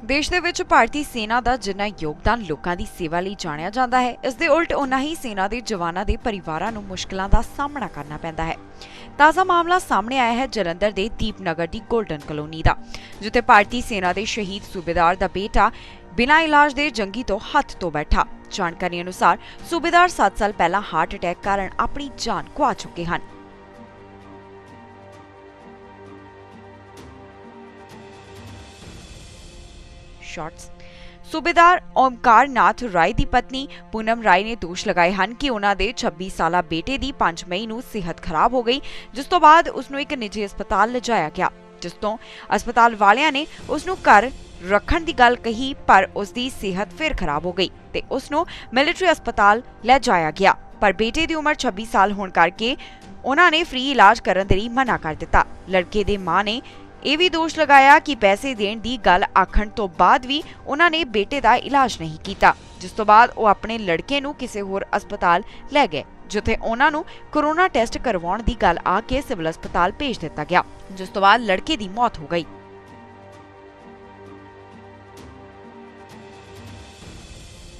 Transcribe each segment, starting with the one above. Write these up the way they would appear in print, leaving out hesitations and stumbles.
ਦੇਸ਼ ਦੇ ਵਿੱਚ ਭਾਰਤੀ ਸੈਨਾ ਦਾ ਜਿੰਨਾ ਯੋਗਦਾਨ ਲੋਕਾਂ ਦੀ ਸੇਵਾ ਲਈ ਜਾਣਿਆ ਜਾਂਦਾ ਹੈ, ਇਸ ਦੇ ਉਲਟ ਉਨਾ ਹੀ ਸੈਨਾ ਦੇ ਜਵਾਨਾਂ ਦੇ ਪਰਿਵਾਰਾਂ ਨੂੰ ਮੁਸ਼ਕਲਾਂ ਦਾ ਸਾਹਮਣਾ ਕਰਨਾ ਪੈਂਦਾ ਹੈ। ਤਾਜ਼ਾ ਮਾਮਲਾ ਸਾਹਮਣੇ ਆਇਆ ਹੈ ਜਲੰਧਰ ਦੇ ਦੀਪਨਗਰ ਦੀ ਗੋਲਡਨ ਕਲੋਨੀ ਦਾ, ਜਿੱਥੇ ਭਾਰਤੀ ਸੈਨਾ ਦੇ ਸ਼ਹੀਦ ਸੂਬੇਦਾਰ ਦਾ ਬੇਟਾ ਬਿਨਾਂ ਇਲਾਜ ਦੇ ਜੰਗੀ ਤੋਂ ਹੱਥ ਤੋਂ ਬੈਠਾ। ਜਾਣਕਾਰੀ ਅਨੁਸਾਰ ਸੂਬੇਦਾਰ 7 ਸਾਲ ਪਹਿਲਾਂ ਹਾਰਟ ਅਟੈਕ ਕਾਰਨ ਆਪਣੀ ਜਾਨ ਗਵਾ ਚੁੱਕੇ ਹਨ। सूबेदार ओमकार नाथ राय की पत्नी पूनम राय ने दोष लगाए हैं कि उन्होंने 26 साला बेटे की 5 मई को सेहत खराब हो गई, जिस तो बाद उसनू एक निजी अस्पताल लिजाया गया, जिस तो अस्पताल वालियां ने उसनू घर रखण की गल कही, पर उसकी सेहत फिर खराब हो गई ते उसनू मिलिट्री अस्पताल ले जाया गया। पर बेटे की उम्र 26 साल होने करके उन्होंने फ्री इलाज करने के लिए मना कर दिता। लड़के की मां ने ਇਹ ਵੀ ਦੋਸ਼ ਲਗਾਇਆ ਕਿ ਪੈਸੇ ਦੇਣ ਦੀ ਗੱਲ ਆਖਣ ਤੋਂ ਬਾਅਦ ਵੀ ਉਹਨਾਂ ਨੇ ਬੇਟੇ ਦਾ ਇਲਾਜ ਨਹੀਂ ਕੀਤਾ, ਜਿਸ ਤੋਂ ਬਾਅਦ ਉਹ ਆਪਣੇ ਲੜਕੇ ਨੂੰ ਕਿਸੇ ਹੋਰ ਹਸਪਤਾਲ ਲੈ ਗਏ, ਜਿੱਥੇ ਉਹਨਾਂ ਨੂੰ ਕੋਰੋਨਾ ਟੈਸਟ ਕਰਵਾਉਣ ਦੀ ਗੱਲ ਆ ਕੇ ਸਿਵਲ ਹਸਪਤਾਲ ਭੇਜ ਦਿੱਤਾ ਗਿਆ, ਜਿਸ ਤੋਂ ਬਾਅਦ ਲੜਕੇ ਦੀ ਮੌਤ ਹੋ ਗਈ।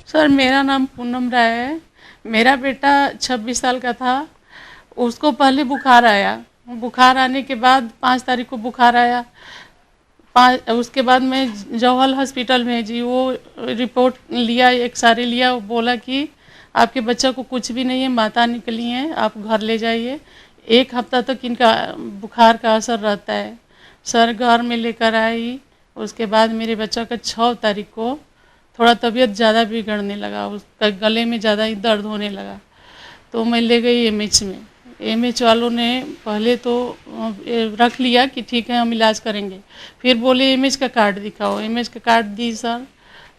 सर, मेरा नाम पूनम राय है। मेरा बेटा 26 साल का था। उसको पहले बुखार आया। बुखार आने के बाद 5 तारीख को बुखार आया। उसके बाद मैं जवाहर हॉस्पिटल में जी वो रिपोर्ट लिया, एक्सरे लिया। वो बोला कि आपके बच्चा को कुछ भी नहीं है, माता निकली हैं, आप घर ले जाइए। 1 हफ्ता तक इनका बुखार का असर रहता है। सर घर में लेकर आई। उसके बाद मेरे बच्चा का 6 तारीख को थोड़ा तबीयत ज़्यादा बिगड़ने लगा, उसका गले में ज़्यादा ही दर्द होने लगा, तो मैं ले गई एमएच में। एमएच वालों ने पहले तो रख लिया कि ठीक है हम इलाज करेंगे, फिर बोले एमएच का कार्ड दिखाओ। एमएच का कार्ड दी सर,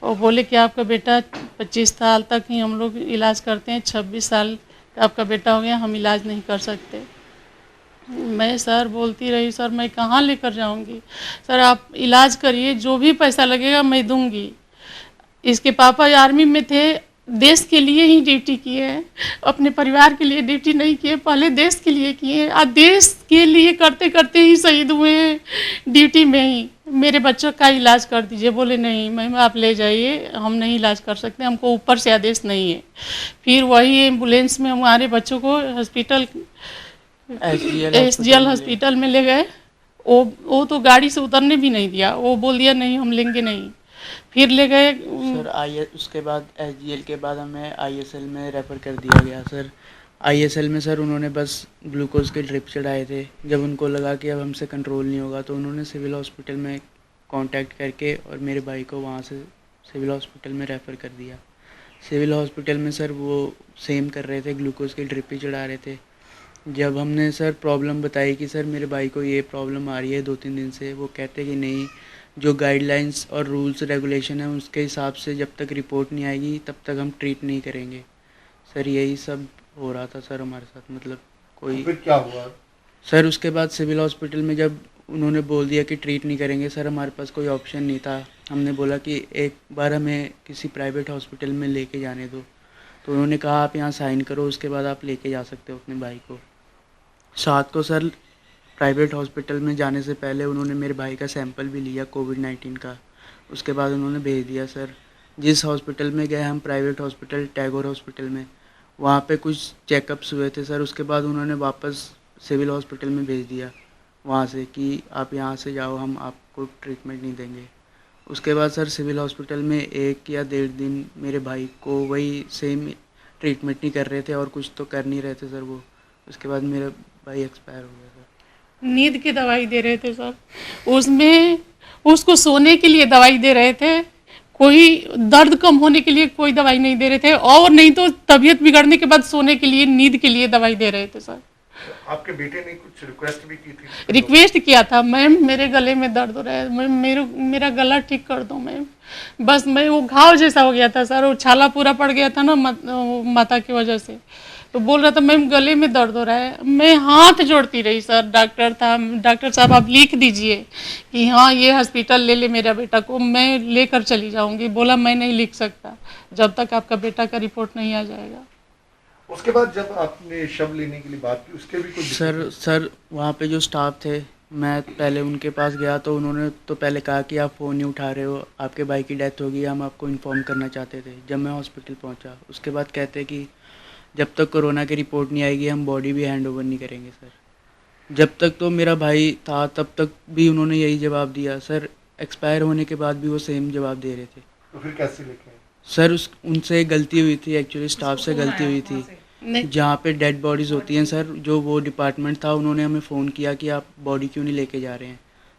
और बोले कि आपका बेटा 25 साल तक ही हम लोग इलाज करते हैं, 26 साल का आपका बेटा हो गया, हम इलाज नहीं कर सकते। मैं सर बोलती रही, सर मैं कहाँ लेकर जाऊँगी, सर आप इलाज करिए, जो भी पैसा लगेगा मैं दूँगी। इसके पापा आर्मी में थे, देश के लिए ही ड्यूटी किए हैं, अपने परिवार के लिए ड्यूटी नहीं किए, पहले देश के लिए किए हैं, और देश के लिए करते करते ही शहीद हुए हैं ड्यूटी में ही। मेरे बच्चों का इलाज कर दीजिए। बोले नहीं मैम आप ले जाइए, हम नहीं इलाज कर सकते, हमको ऊपर से आदेश नहीं है। फिर वही एम्बुलेंस में हमारे बच्चों को हॉस्पिटल एसजीएल हॉस्पिटल में ले गए। वो तो गाड़ी से उतरने भी नहीं दिया, वो बोल दिया नहीं हम लेंगे नहीं। फिर ले गए सर उसके बाद एसजीएल के बाद हमें आईएसएल में रेफ़र कर दिया गया। सर आईएसएल में सर उन्होंने बस ग्लूकोज के ड्रिप चढ़ाए थे। जब उनको लगा कि अब हमसे कंट्रोल नहीं होगा, तो उन्होंने सिविल हॉस्पिटल में कांटेक्ट करके और मेरे भाई को वहाँ से सिविल हॉस्पिटल में रेफ़र कर दिया। सिविल हॉस्पिटल में सर वो सेम कर रहे थे, ग्लूकोज की ड्रिप ही चढ़ा रहे थे। जब हमने सर प्रॉब्लम बताई कि सर मेरे भाई को ये प्रॉब्लम आ रही है 2-3 दिन से, वो कहते कि नहीं, जो गाइडलाइंस और रूल्स रेगुलेशन है उसके हिसाब से जब तक रिपोर्ट नहीं आएगी तब तक हम ट्रीट नहीं करेंगे। सर यही सब हो रहा था सर हमारे साथ। मतलब कोई फिर क्या हुआ सर? उसके बाद सिविल हॉस्पिटल में जब उन्होंने बोल दिया कि ट्रीट नहीं करेंगे, सर हमारे पास कोई ऑप्शन नहीं था। हमने बोला कि एक बार हमें किसी प्राइवेट हॉस्पिटल में लेके जाने दो, तो उन्होंने कहा आप यहाँ साइन करो, उसके बाद आप लेके जा सकते हो अपने भाई को। 7 को सर प्राइवेट हॉस्पिटल में जाने से पहले उन्होंने मेरे भाई का सैंपल भी लिया कोविड-19 का, उसके बाद उन्होंने भेज दिया। सर जिस हॉस्पिटल में गए हम, प्राइवेट हॉस्पिटल टैगोर हॉस्पिटल में, वहाँ पे कुछ चेकअप्स हुए थे सर, उसके बाद उन्होंने वापस सिविल हॉस्पिटल में भेज दिया वहाँ से कि आप यहाँ से जाओ, हम आपको ट्रीटमेंट नहीं देंगे। उसके बाद सर सिविल हॉस्पिटल में 1 या 1.5 दिन मेरे भाई को वही सेम ट्रीटमेंट नहीं कर रहे थे और कुछ तो कर नहीं रहे थे सर वो। उसके बाद मेरा भाई एक्सपायर हो गया सर। नींद की दवाई दे रहे थे सर, उसमें उसको सोने के लिए दवाई दे रहे थे, कोई दर्द कम होने के लिए कोई दवाई नहीं दे रहे थे, और नहीं तो तबीयत बिगड़ने के बाद सोने के लिए, नींद के लिए दवाई दे रहे थे सर। आपके बेटे ने कुछ रिक्वेस्ट भी की थी? रिक्वेस्ट किया था, मैम मेरे गले में दर्द हो रहा है, मैम मेरा गला ठीक कर दो मैम। बस मैं वो घाव जैसा हो गया था सर, वो छाला पूरा पड़ गया था ना माता की वजह से, तो बोल रहा था मैम गले में दर्द हो रहा है। मैं हाथ जोड़ती रही सर, डॉक्टर था, डॉक्टर साहब आप लिख दीजिए कि हाँ ये हॉस्पिटल ले ले मेरा बेटा को, मैं लेकर चली जाऊंगी। बोला मैं नहीं लिख सकता जब तक आपका बेटा का रिपोर्ट नहीं आ जाएगा। उसके बाद जब आपने शव लेने के लिए बात की, उसके भी कुछ सर वहाँ पे जो स्टाफ थे मैं पहले उनके पास गया तो उन्होंने तो पहले कहा कि आप फ़ोन नहीं उठा रहे हो, आपके भाई की डेथ हो गई, हम आपको इन्फॉर्म करना चाहते थे। जब मैं हॉस्पिटल पहुंचा उसके बाद कहते कि जब तक कोरोना की रिपोर्ट नहीं आएगी हम बॉडी भी हैंड ओवर नहीं करेंगे सर। जब तक तो मेरा भाई था तब तक भी उन्होंने यही जवाब दिया सर, एक्सपायर होने के बाद भी वो सेम जवाब दे रहे थे। तो फिर कैसे लेके आए? सर उनसे गलती हुई थी, एक्चुअली स्टाफ से गलती हुई थी। नहीं, जहाँ पे डेड बॉडीज़ होती हैं सर, जो वो डिपार्टमेंट था उन्होंने हमें फ़ोन किया कि आप बॉडी क्यों नहीं लेके जा रहे हैं।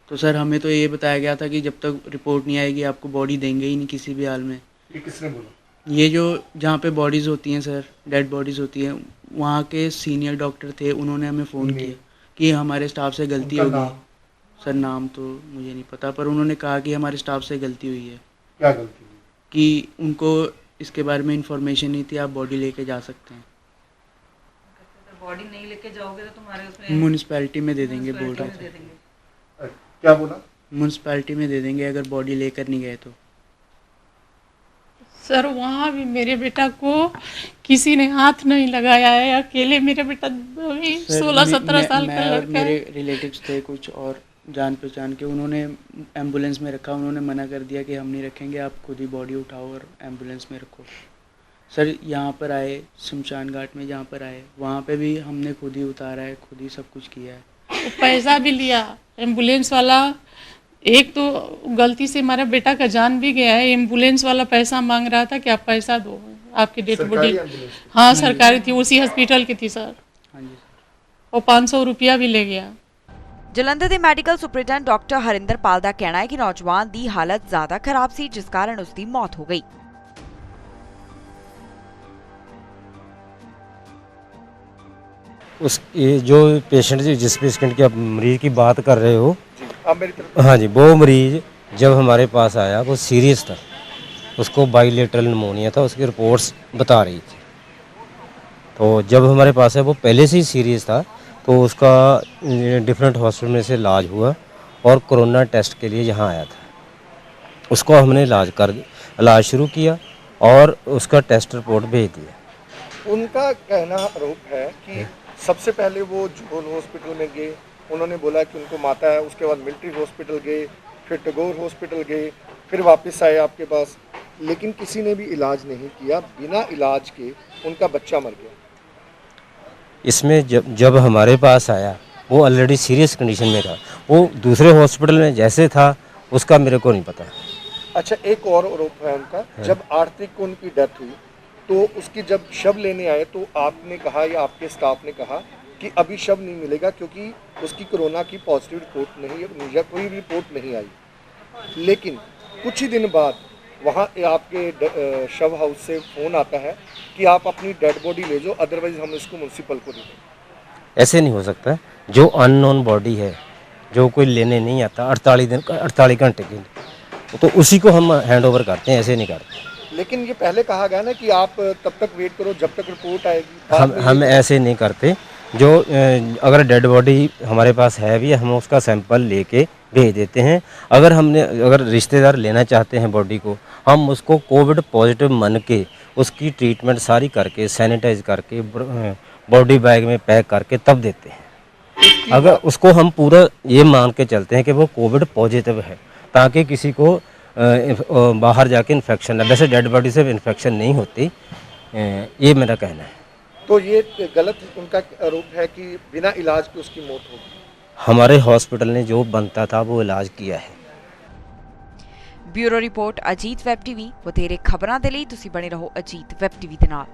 तो सर हमें तो ये बताया गया था कि जब तक रिपोर्ट नहीं आएगी आपको बॉडी देंगे ही नहीं किसी भी हाल में। ये किसने बोला? ये जो जहाँ पे बॉडीज़ होती हैं सर, डेड बॉडीज़ होती हैं, वहाँ के सीनियर डॉक्टर थे, उन्होंने हमें फ़ोन किया कि हमारे स्टाफ से गलती उनका होगी। नाम? सर नाम तो मुझे नहीं पता, पर उन्होंने कहा कि हमारे स्टाफ से गलती हुई है, क्या गलती हुई? कि उनको इसके बारे में इंफॉर्मेशन नहीं थी, आप बॉडी लेके जा सकते हैं। बॉडी नहीं लेके जाओगे तो तुम्हारे उसमें म्यूनिसपैलिटी में दे देंगे बोल रहे म्युनिसिपैलिटी में थे। दे देंगे। क्या बोला? म्यूनिसपैलिटी में दे देंगे अगर बॉडी लेकर नहीं गए तो। सर वहाँ भी मेरे बेटा को किसी ने हाथ नहीं लगाया है, अकेले मेरे बेटा अभी सर, 16-17 साल मैं का और लड़का मेरे है। रिलेटिव्स थे कुछ और जान पहचान के, उन्होंने एम्बुलेंस में रखा, उन्होंने मना कर दिया कि हम नहीं रखेंगे, आप खुद ही बॉडी उठाओ और एम्बुलेंस में रखो। सर यहाँ पर आए, शमशान घाट में जहाँ पर आए वहाँ पे भी हमने खुद ही उतारा है, खुद ही सब कुछ किया है। वो पैसा भी लिया एम्बुलेंस वाला। एक तो गलती से हमारा बेटा का जान भी गया है, एम्बुलेंस वाला पैसा मांग रहा था कि आप पैसा दो आपकी डेड बॉडी। सरकारी एम्बुलेंस थी? हाँ सरकारी थी, उसी हॉस्पिटल की थी सर। हाँ जी सर। और 500 रुपया भी ले गया। ਜਲੰਧਰ ਦੇ ਮੈਡੀਕਲ ਸੁਪਰਡੈਂਟ ਡਾਕਟਰ ਹਰਿੰਦਰਪਾਲ ਦਾ ਕਹਿਣਾ ਹੈ ਕਿ ਨੌਜਵਾਨ ਦੀ ਹਾਲਤ ਜ਼ਿਆਦਾ ਖਰਾਬ ਸੀ ਜਿਸ ਕਾਰਨ ਉਸ ਦੀ ਮੌਤ ਹੋ ਗਈ। उस ये जो पेशेंट जिस पेशेंट की आप मरीज की बात कर रहे हो, आप मेरी तरफ हाँ जी, वो मरीज जब हमारे पास आया वो सीरियस था, उसको बाइलेटरल निमोनिया था, उसकी रिपोर्ट्स बता रही थी। तो जब हमारे पास है वो पहले से ही सीरियस था, तो उसका डिफरेंट हॉस्पिटल में से इलाज हुआ और कोरोना टेस्ट के लिए यहाँ आया था। उसको हमने इलाज शुरू किया और उसका टेस्ट रिपोर्ट भेज दिया। उनका कहना आरोप है कि सबसे पहले वो जोन हॉस्पिटल में गए, उन्होंने बोला कि उनको माता है, उसके बाद मिलिट्री हॉस्पिटल गए, फिर टैगोर हॉस्पिटल गए, फिर वापस आए आपके पास, लेकिन किसी ने भी इलाज नहीं किया। बिना इलाज के उनका बच्चा मर गया। इसमें जब हमारे पास आया वो ऑलरेडी सीरियस कंडीशन में था, वो दूसरे हॉस्पिटल में जैसे था उसका मेरे को नहीं पता। अच्छा, एक और आरोप है उनका, जब 8 तारीख को उनकी डेथ हुई तो उसकी जब शव लेने आए तो आपने कहा या आपके स्टाफ ने कहा कि अभी शव नहीं मिलेगा क्योंकि उसकी कोरोना की पॉजिटिव रिपोर्ट नहीं है या कोई रिपोर्ट नहीं आई। लेकिन कुछ ही दिन बाद वहाँ आपके शव हाउस से फ़ोन आता है कि आप अपनी डेड बॉडी ले जाओ, अदरवाइज हम इसको म्यूनसिपल को दे देंगे। ऐसे नहीं हो सकता। जो अननोन बॉडी है, जो कोई लेने नहीं आता 48 घंटे के लिए, तो उसी को हम हैंड ओवर करते हैं, ऐसे नहीं करते। लेकिन ये पहले कहा गया ना कि आप तब तक वेट करो जब तक रिपोर्ट आएगी। बाद में हम ऐसे नहीं करते। जो अगर डेड बॉडी हमारे पास है भी, हम उसका सैंपल लेके भेज देते हैं। अगर रिश्तेदार लेना चाहते हैं बॉडी को, हम उसको कोविड पॉजिटिव मान के उसकी ट्रीटमेंट सारी करके सैनिटाइज करके बॉडी बैग में पैक करके तब देते हैं। अगर उसको हम पूरा ये मान के चलते हैं कि वो कोविड पॉजिटिव है, ताकि किसी को बाहर जाके इन्फेक्शन ना, वैसे डेड बॉडी से इन्फेक्शन नहीं होती, ये मेरा कहना है। तो ये गलत उनका आरोप है कि बिना इलाज के उसकी मौत होगी। हमारे हॉस्पिटल ने जो बनता था वो इलाज किया है। Bureau report Ajit web TV. ਵਧੇਰੇ ਖਬਰਾਂ ਦੇ ਲਈ ਤੁਸੀਂ ਬਣੇ ਰਹੋ ਅਜੀਤ ਵੈਬ ਟੀਵੀ ਦੇ ਨਾਲ।